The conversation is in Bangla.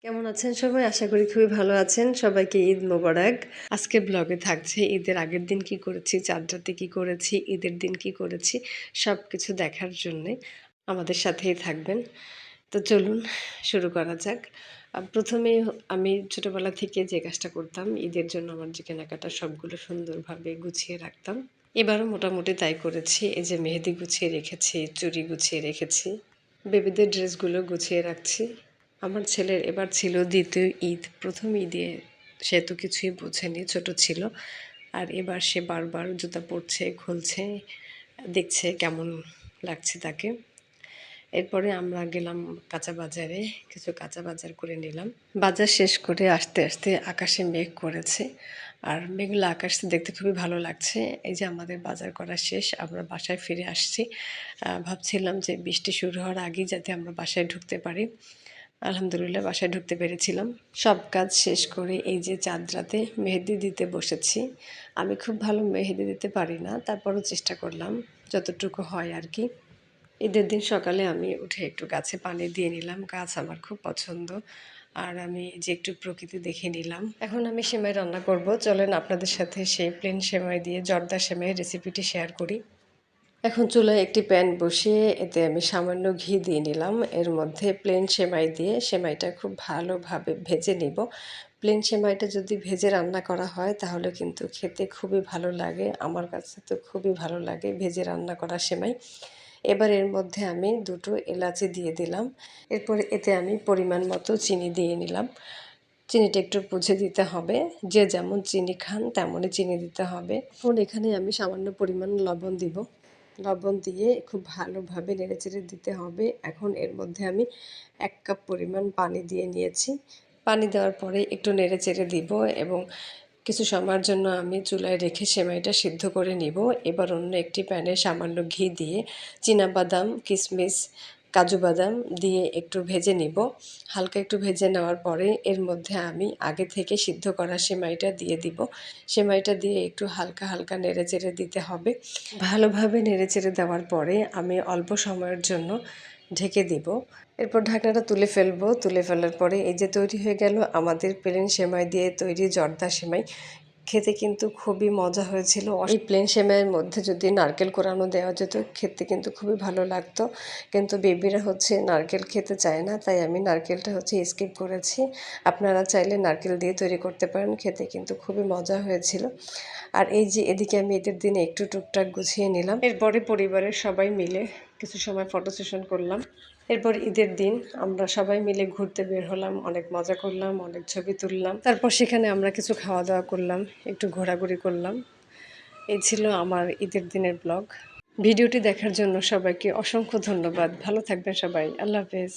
কেমন আছেন সবাই? আশা করি খুবই ভালো আছেন। সবাইকে ঈদ মোবারক। আজকের ব্লগে থাকছে ঈদের আগের দিন কি করেছি, চাঁদ রাতে কি করেছি, ঈদের দিন কি করেছি সবকিছু দেখার জন্যে আমাদের সাথেই থাকবেন। তো চলুন শুরু করা যাক। প্রথমে আমি ছোটবেলা থেকে যে কাজটা করতাম ঈদের জন্য আমার যে কেনাকাটা সবগুলো সুন্দরভাবে গুছিয়ে রাখতাম। এবারও মোটামুটি তাই করেছি। এই যে মেহেদি গুছিয়ে রেখেছি, চুড়ি গুছিয়ে রেখেছি, বেবিদের ড্রেসগুলো গুছিয়ে রাখছি। আমার ছেলের এবার ছিল দ্বিতীয় ঈদ। প্রথম ঈদে সে তো কিছুই বোঝেনি, ছোট ছিল। আর এবার সে বারবার জুতা পরছে, খুলছে, দেখছে কেমন লাগছে তাকে। এরপরে আমরা গেলাম কাঁচা বাজারে, কিছু কাঁচা বাজার করে নিলাম। বাজার শেষ করে আসতে আসতে আকাশে মেঘ করেছে, আর মেঘলা আকাশ দেখতে খুবই ভালো লাগছে। এই যে আমাদের বাজার করা শেষ, আমরা বাসায় ফিরে আসছি। ভাবছিলাম যে বৃষ্টি শুরু হওয়ার আগেই যাতে আমরা বাসায় ঢুকতে পারি। আলহামদুলিল্লাহ বাসায় ঢুকতে পেরেছিলাম। সব কাজ শেষ করে এই যে চাঁদ রাতে মেহেদি দিতে বসেছি। আমি খুব ভালো মেহেদি দিতে পারি না, তারপরও চেষ্টা করলাম যতটুকু হয় আর কি। ঈদের দিন সকালে আমি উঠে একটু গাছে পানি দিয়ে নিলাম। গাছ আমার খুব পছন্দ, আর আমি যে একটু প্রকৃতি দেখে নিলাম। এখন আমি সেমাই রান্না করব। চলেন আপনাদের সাথে সেই প্লেন সেমাই দিয়ে জর্দা সেমাইয়ের রেসিপিটি শেয়ার করি। এখন চুলায় একটি প্যান বসিয়ে এতে আমি সামান্য ঘি দিয়ে নিলাম। এর মধ্যে প্লেন সেমাই দিয়ে সেমাইটা খুব ভালোভাবে ভেজে নিব। প্লেন সেমাইটা যদি ভেজে রান্না করা হয় তাহলে কিন্তু খেতে খুবই ভালো লাগে। আমার কাছে তো খুবই ভালো লাগে ভেজে রান্না করা সেমাই। এবার এর মধ্যে আমি দুটো এলাচি দিয়ে দিলাম। এরপরে এতে আমি পরিমাণ মতো চিনি দিয়ে নিলাম। চিনিটা একটু বুঝে দিতে হবে, যে যেমন চিনি খান তেমনই চিনি দিতে হবে। এখন এখানে আমি সামান্য পরিমাণ লবণ দিব। লবণ দিয়ে খুব ভালোভাবে নেড়েচেড়ে দিতে হবে। এখন এর মধ্যে আমি 1 কাপ পরিমাণ পানি দিয়ে নিয়েছি। পানি দেওয়ার পরে একটু নেড়েচেড়ে দিব এবং কিছু সময়ের জন্য আমি চুলায় রেখে সেমাইটা সিদ্ধ করে নিব। এবার অন্য একটি প্যানে সামান্য ঘি দিয়ে চীনাবাদাম, কিশমিশ, কাজু বাদাম দিয়ে একটু ভেজে নিব। হালকা একটু ভেজে নেওয়ার পরে এর মধ্যে আমি আগে থেকে সিদ্ধ করা সেমাইটা দিয়ে দিব। সেমাইটা দিয়ে একটু হালকা হালকা নেড়েচেড়ে দিতে হবে। ভালোভাবে নেড়েচেড়ে দেওয়ার পরে আমি অল্প সময়ের জন্য ঢেকে দিব। এরপর ঢাকনাটা তুলে ফেলবো। তুলে ফেলার পরে এই যে তৈরি হয়ে গেল আমাদের প্লেন সেমাই দিয়ে তৈরি জর্দা সেমাই। খেতে কিন্তু খুবই মজা হয়েছিল। এই প্লেন সেমাইয়ের মধ্যে যদি নারকেল কোরানো দেওয়া যেত খেতে কিন্তু খুবই ভালো লাগতো, কিন্তু বেবিরা নারকেল খেতে চায় না, তাই আমি নারকেলটা স্কিপ করেছি। আপনারা চাইলে নারকেল দিয়ে তৈরি করতে পারেন, খেতে কিন্তু খুবই মজা হয়েছিল। আর এই যে এদিকে আমি ঈদের দিনে একটু টুকটাক গুছিয়ে নিলাম। এরপরে পরিবারের সবাই মিলে কিছু সময় ফটো সেশন করলাম। এরপর ঈদের দিন আমরা সবাই মিলে ঘুরতে বের হলাম, অনেক মজা করলাম, অনেক ছবি তুললাম। তারপর সেখানে আমরা কিছু খাওয়া দাওয়া করলাম, একটু ঘোরাঘুরি করলাম। এই ছিল আমার ঈদের দিনের ব্লগ। ভিডিওটি দেখার জন্য সবাইকে অসংখ্য ধন্যবাদ। ভালো থাকবেন সবাই। আল্লাহ হাফেজ।